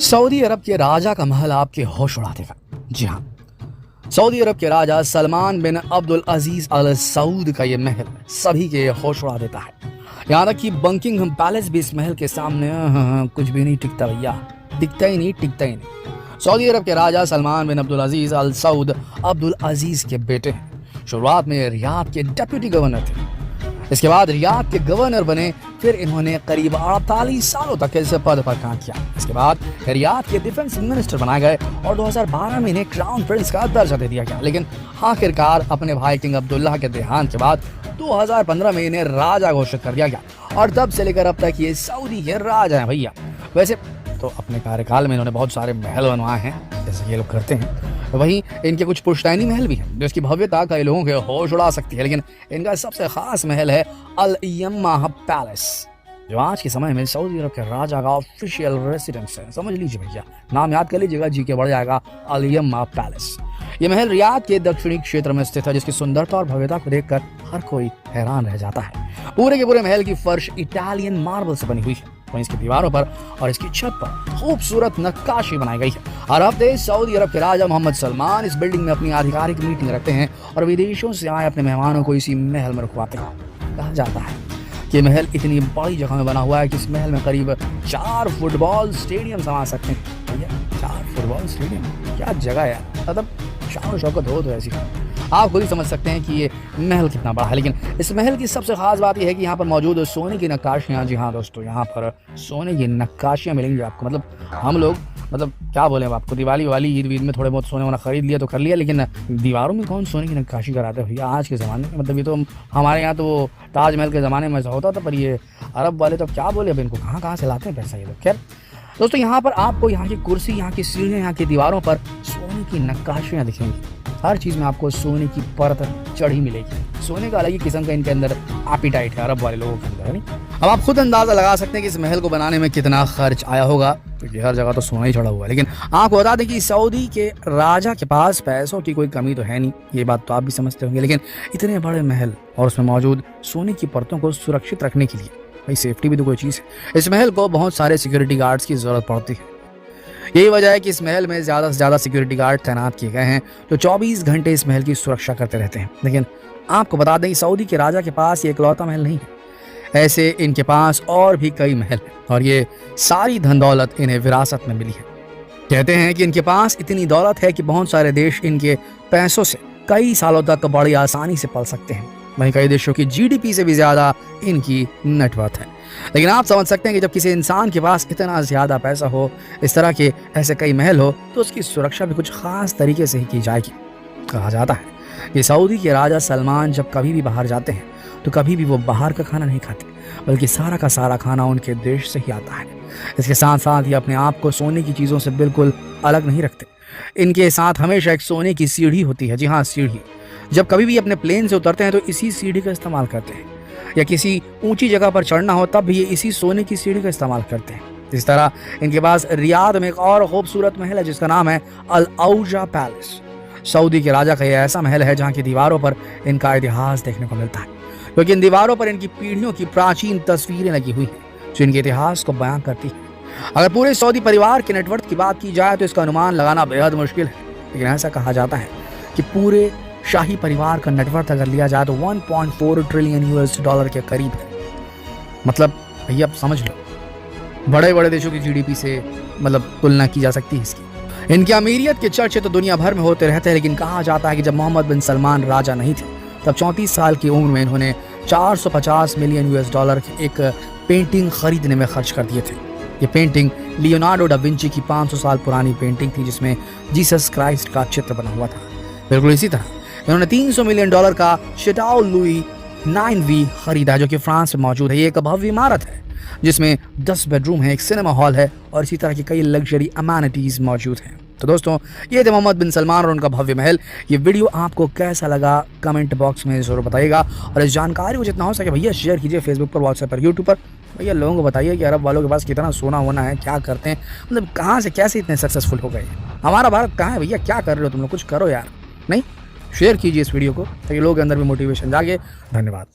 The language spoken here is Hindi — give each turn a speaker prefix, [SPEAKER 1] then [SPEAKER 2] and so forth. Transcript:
[SPEAKER 1] सऊदी अरब के राजा का महल आपके होश उड़ा देगा। जी हाँ, सऊदी अरब के राजा सलमान बिन अब्दुल अजीज अल सऊद का ये महल सभी के होश उड़ा देता है। यहाँ तक कि बकिंघम पैलेस भी इस महल के सामने कुछ भी नहीं टिकता भैया, दिखता ही नहीं, टिकता ही नहीं। सऊदी अरब के राजा सलमान बिन अब्दुल अजीज अल सऊद अब्दुल अजीज के बेटे हैं। शुरुआत में रियाद के डिप्टी गवर्नर थे, इसके बाद रियाद के गवर्नर बने, फिर इन्होंने करीब 48 सालों तक इस पद पर काम किया। इसके बाद रियाद के डिफेंस मिनिस्टर बनाए गए और 2012 में इन्हें क्राउन प्रिंस का दर्जा दे दिया गया। लेकिन आखिरकार अपने भाई किंग अब्दुल्लाह के देहांत के बाद 2015 में इन्हें राजा घोषित कर दिया गया और तब से लेकर अब तक ये सऊदी के राजा हैं भैया। वैसे तो अपने कार्यकाल में इन्होंने बहुत सारे महल बनवाए हैं, जैसे ये लोग करते हैं। वहीं इनके कुछ पुश्तैनी महल भी हैं जिसकी भव्यता कई लोगों के होश उड़ा सकती है। लेकिन इनका सबसे खास महल है अल यम्मा पैलेस, जो आज के समय में सऊदी अरब के राजा का ऑफिशियल रेसिडेंस है। समझ लीजिए भैया, नाम याद कर लीजिएगा, जी के बढ़ जाएगा, अल यम्मा पैलेस। ये महल रियाद के दक्षिणी क्षेत्र में स्थित है, जिसकी सुंदरता और भव्यता को देखकर हर कोई हैरान रह जाता है। पूरे के पूरे महल की फर्श इटालियन मार्बल से बनी हुई है। वहीं इसकी दीवारों पर और इसकी छत पर खूबसूरत नक्काशी बनाई गई है। हर हफ्ते सऊदी अरब के राजा मोहम्मद सलमान इस बिल्डिंग में अपनी आधिकारिक मीटिंग रखते हैं और विदेशों से आए अपने मेहमानों को इसी महल में रुकवाते हैं। कहा जाता है कि महल इतनी बड़ी जगह में बना हुआ है कि इस महल में करीब 4 फुटबॉल स्टेडियम समा सकते हैं। भैया 4 फुटबॉल स्टेडियम, क्या जगह है, मतलब शान शौकत हो तो ऐसी। आप खुद ही समझ सकते हैं कि ये महल कितना बड़ा है। लेकिन इस महल की सबसे खास बात यह है कि यहाँ पर मौजूद सोने की नक्काशियाँ। जी हाँ दोस्तों, यहाँ पर सोने की नक्काशियाँ मिलेंगी आपको। मतलब हम लोग, मतलब क्या बोले आपको, दिवाली वाली ईद वीद में थोड़े बहुत सोने वाला खरीद लिया तो कर लिया, लेकिन दीवारों में कौन सोने की नक्काशी कराते हैं भैया आज के ज़माने में। मतलब ये तो हमारे यहाँ तो वो ताजमहल के ज़माने में ऐसा होता था, पर ये अरब वाले तो क्या बोले, अब इनको कहाँ से लाते हैं पैसा ये लोग। खैर दोस्तों, यहाँ पर आपको यहाँ की कुर्सी, यहाँ की सीढ़ियाँ, यहाँ की दीवारों पर सोने की नक्काशियाँ दिखेंगी। हर चीज़ में आपको सोने की परत चढ़ी मिलेगी। सोने का अलग ही किस्म का इनके अंदर एपिटाइट है अरब वाले लोगों के अंदर, है नहीं। अब आप खुद अंदाज़ा लगा सकते हैं कि इस महल को बनाने में कितना खर्च आया होगा, क्योंकि हर जगह तो सोना ही चढ़ा हुआ है। लेकिन आपको बता दें कि सऊदी के राजा के पास पैसों की कोई कमी तो है नहीं, ये बात तो आप भी समझते होंगे। लेकिन इतने बड़े महल और उसमें मौजूद सोने की परतों को सुरक्षित रखने के लिए भाई सेफ्टी भी तो कोई चीज़ है। इस महल को बहुत सारे सिक्योरिटी गार्ड्स की ज़रूरत पड़ती है। यही वजह है कि इस महल में ज़्यादा से ज़्यादा सिक्योरिटी गार्ड तैनात किए गए हैं, जो 24 घंटे इस महल की सुरक्षा करते रहते हैं। लेकिन आपको बता दें कि सऊदी के राजा के पास ये इकलौता महल नहीं है, ऐसे इनके पास और भी कई महल हैं और ये सारी धन दौलत इन्हें विरासत में मिली है। कहते हैं कि इनके पास इतनी दौलत है कि बहुत सारे देश इनके पैसों से कई सालों तक बड़ी आसानी से पल सकते हैं। वहीं कई देशों की GDP से भी ज़्यादा इनकी नेटवर्थ है। लेकिन आप समझ सकते हैं कि जब किसी इंसान के पास इतना ज़्यादा पैसा हो, इस तरह के ऐसे कई महल हो, तो उसकी सुरक्षा भी कुछ ख़ास तरीके से ही की जाएगी। कहा जाता है कि सऊदी के राजा सलमान जब कभी भी बाहर जाते हैं तो कभी भी वो बाहर का खाना नहीं खाते, बल्कि सारा का सारा खाना उनके देश से ही आता है। इसके साथ साथ ही अपने आप को सोने की चीज़ों से बिल्कुल अलग नहीं रखते। इनके साथ हमेशा एक सोने की सीढ़ी होती है। जी हाँ, सीढ़ी। जब कभी भी अपने प्लेन से उतरते हैं तो इसी सीढ़ी का इस्तेमाल करते हैं, या किसी ऊंची जगह पर चढ़ना हो तब भी ये इसी सोने की सीढ़ी का इस्तेमाल करते हैं। इस तरह इनके पास रियाद में एक और खूबसूरत महल है जिसका नाम है अल औजा पैलेस। सऊदी के राजा का यह ऐसा महल है जहाँ की दीवारों पर इनका इतिहास देखने को मिलता है, क्योंकि इन दीवारों पर इनकी पीढ़ियों की प्राचीन तस्वीरें लगी हुई हैं जो इनके इतिहास को बयां करती है। अगर पूरे सऊदी परिवार के नेटवर्थ की बात की जाए तो इसका अनुमान लगाना बेहद मुश्किल है, लेकिन ऐसा कहा जाता है कि पूरे शाही परिवार का नेटवर्थ अगर लिया जाए तो 1.4 ट्रिलियन US$ के करीब है। मतलब भैया आप समझ लो, बड़े बड़े देशों की GDP से मतलब तुलना की जा सकती है इसकी। इनकी अमीरियत के चर्चे तो दुनिया भर में होते रहते हैं, लेकिन कहा जाता है कि जब मोहम्मद बिन सलमान राजा नहीं थे तब 34 साल की उम्र में इन्होंने 450 मिलियन US$ की एक पेंटिंग खरीदने में खर्च कर दिए थे। ये पेंटिंग लियोनार्डो डा विंची की 500 साल पुरानी पेंटिंग थी, जिसमें जीसस क्राइस्ट का चित्र बना हुआ था। बिल्कुल इसी तरह इन्होंने $300 मिलियन का शेटाओ लुई 9V खरीदा, जो कि फ्रांस में मौजूद है। ये एक भव्य इमारत है जिसमें 10 बेडरूम है, एक सिनेमा हॉल है और इसी तरह की कई लग्जरी अमेनिटीज मौजूद हैं। तो दोस्तों, ये थे मोहम्मद बिन सलमान और उनका भव्य महल। ये वीडियो आपको कैसा लगा कमेंट बॉक्स में ज़रूर बताइएगा और इस जानकारी को जितना हो सके भैया शेयर कीजिए फेसबुक पर, व्हाट्सएप पर, यूट्यूब पर। भैया लोगों को बताइए कि अरब वालों के पास कितना सोना होना है, क्या करते हैं, मतलब कहाँ से कैसे इतने सक्सेसफुल हो गए। हमारा भारत कहाँ है भैया, क्या कर रहे हो तुम लोग, कुछ करो यार। नहीं, शेयर कीजिए इस वीडियो को ताकि लोगों के अंदर भी मोटिवेशन जागे। धन्यवाद।